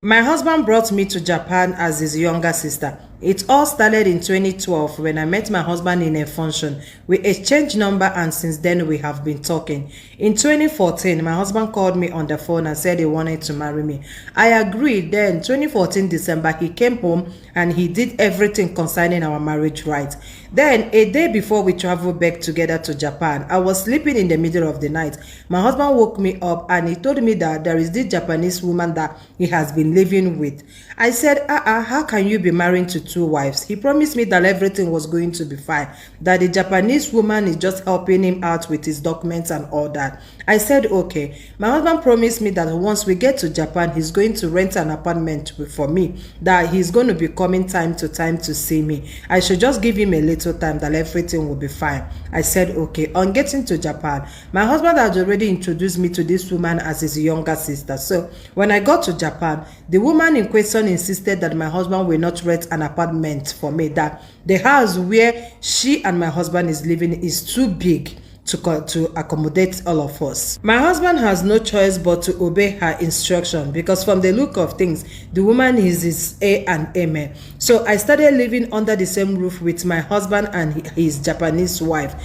My husband brought me to Japan as his younger sister. It all started in 2012 when I met my husband in a function. We exchanged number and since then we have been talking. In 2014, my husband called me on the phone and said he wanted to marry me. I agreed. Then 2014 December, he came home and he did everything concerning our marriage rights. Then a day before we traveled back together to Japan, I was sleeping in the middle of the night. My husband woke me up and he told me that there is this Japanese woman that he has been living with. I said, how can you be married to two wives? He promised me that everything was going to be fine, that the Japanese woman is just helping him out with his documents and all that. I said, okay. My husband promised me that once we get to Japan, he's going to rent an apartment for me, that he's going to be coming time to time to see me. I should just give him a little time, that everything will be fine. I said, okay. On getting to Japan, my husband had already introduced me to this woman as his younger sister. So when I got to Japan, the woman in question insisted that my husband will not rent an apartment for me, that the house where she and my husband is living is too big to accommodate all of us. My husband has no choice but to obey her instruction because from the look of things, the woman is his A and Amen. So I started living under the same roof with my husband and his Japanese wife.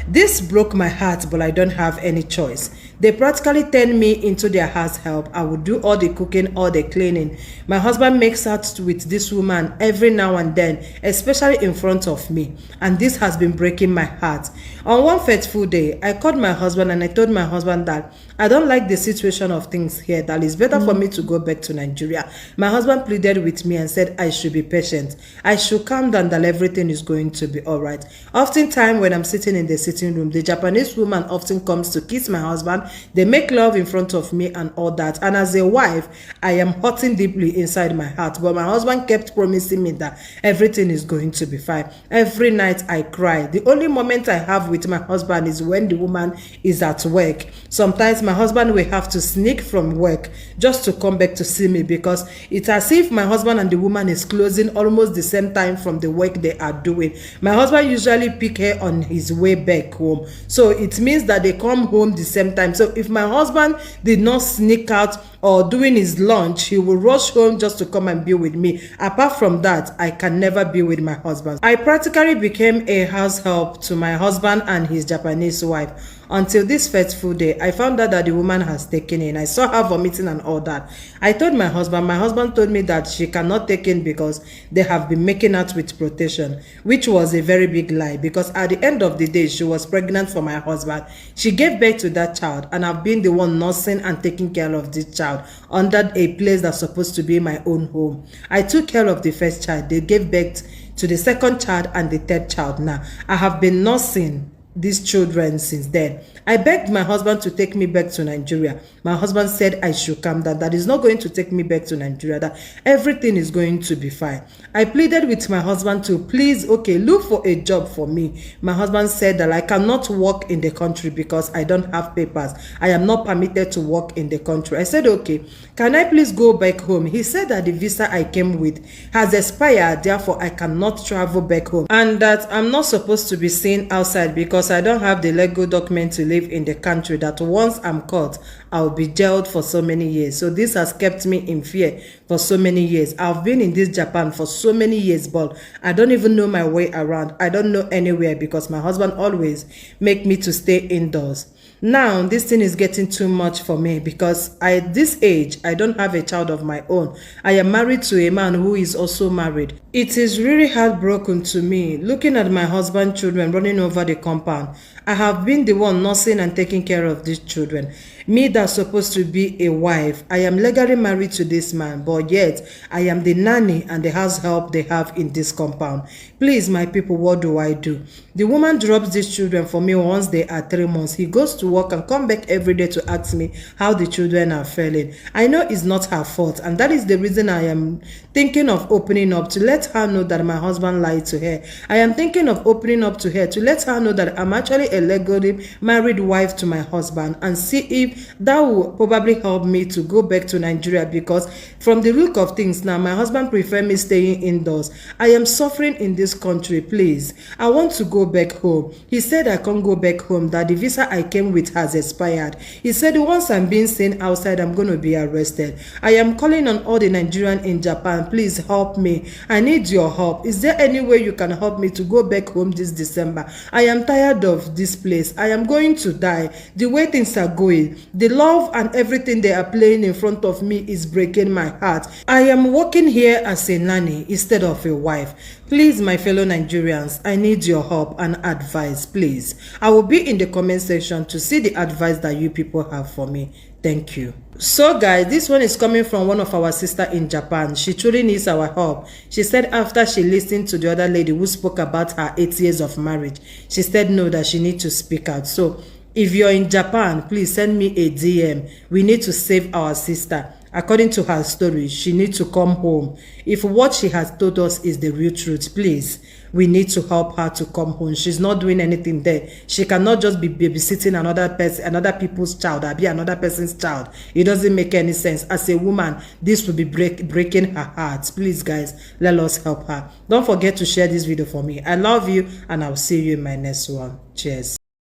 This broke my heart, but I don't have any choice. They practically turned me into their house help. I would do all the cooking, all the cleaning. My husband makes out with this woman every now and then, especially in front of me. And this has been breaking my heart. On one fateful day, I called my husband and I told my husband that I don't like the situation of things here, that it's better for me to go back to Nigeria. My husband pleaded with me and said I should be patient. I should calm down, that everything is going to be all right. Oftentimes when I'm sitting in the sitting room, the Japanese woman often comes to kiss my husband. They make love in front of me and all that. And as a wife, I am hurting deeply inside my heart. But my husband kept promising me that everything is going to be fine. Every night I cry. The only moment I have with my husband is when the woman is at work. Sometimes my husband will have to sneak from work just to come back to see me because it's as if my husband and the woman is closing almost the same time from the work they are doing. My husband usually pick her on his way back home. So it means that they come home the same time. So if my husband did not sneak out or doing his lunch, he will rush home just to come and be with me. Apart from that, I can never be with my husband. I practically became a house help to my husband and his Japanese wife. Until this fateful day, I found out that the woman has taken in. I saw her vomiting and all that. I told my husband told me that she cannot take in because they have been making out with protection, which was a very big lie because at the end of the day, she was pregnant for my husband. She gave birth to that child and I've been the one nursing and taking care of this child under a place that's supposed to be my own home. I took care of the first child. They gave birth to the second child and the third child now. I have been nursing these children since then. I begged my husband to take me back to Nigeria. My husband said I should calm down, that is not going to take me back to Nigeria, that everything is going to be fine. I pleaded with my husband to please, okay, look for a job for me. My husband said that I cannot work in the country because I don't have papers. I am not permitted to work in the country. I said, okay, can I please go back home? He said that the visa I came with has expired, therefore I cannot travel back home, and that I'm not supposed to be seen outside because I don't have the legal document to live in the country, that once I'm caught, I'll be jailed for so many years. So this has kept me in fear for so many years. I've been in this Japan for so many years, but I don't even know my way around. I don't know anywhere because my husband always make me to stay indoors. Now, this thing is getting too much for me because at this age, I don't have a child of my own. I am married to a man who is also married. It is really heartbroken to me looking at my husband's children running over the compound. I have been the one nursing and taking care of these children. Me that's supposed to be a wife. I am legally married to this man, but yet I am the nanny and the house help they have in this compound. Please, my people, what do I do? The woman drops these children for me once they are 3 months. He goes to work and come back every day to ask me how the children are feeling. I know it's not her fault, and that is the reason I am thinking of opening up to let her know that my husband lied to her. I am thinking of opening up to her to let her know that I'm actually a legally married wife to my husband and see if believe that will probably help me to go back to Nigeria, because from the look of things now, my husband prefer me staying indoors. I am suffering in this country. Please, I want to go back home. He said I can't go back home, that the visa I came with has expired. He said once I'm being seen outside, I'm going to be arrested. I am calling on all the Nigerians in Japan. Please help me. I need your help. Is there any way you can help me to go back home this December? I am tired of this place. I am going to die. The way things are going, the love and everything they are playing in front of me is breaking my heart. I am working here as a nanny instead of a wife. Please, my fellow Nigerians, I need your help and advice, please. I will be in the comment section to see the advice that you people have for me. Thank you. So guys, this one is coming from one of our sister in Japan. She truly needs our help. She said after she listened to the other lady who spoke about her 8 years of marriage, she said no, that she needs to speak out. So if you're in Japan, please send me a DM. We need to save our sister. According to her story, she needs to come home. If what she has told us is the real truth, please, we need to help her to come home. She's not doing anything there. She cannot just be babysitting another person, another people's child, or be another person's child. It doesn't make any sense. As a woman, this will be breaking her heart. Please, guys, let us help her. Don't forget to share this video for me. I love you, and I'll see you in my next one. Cheers.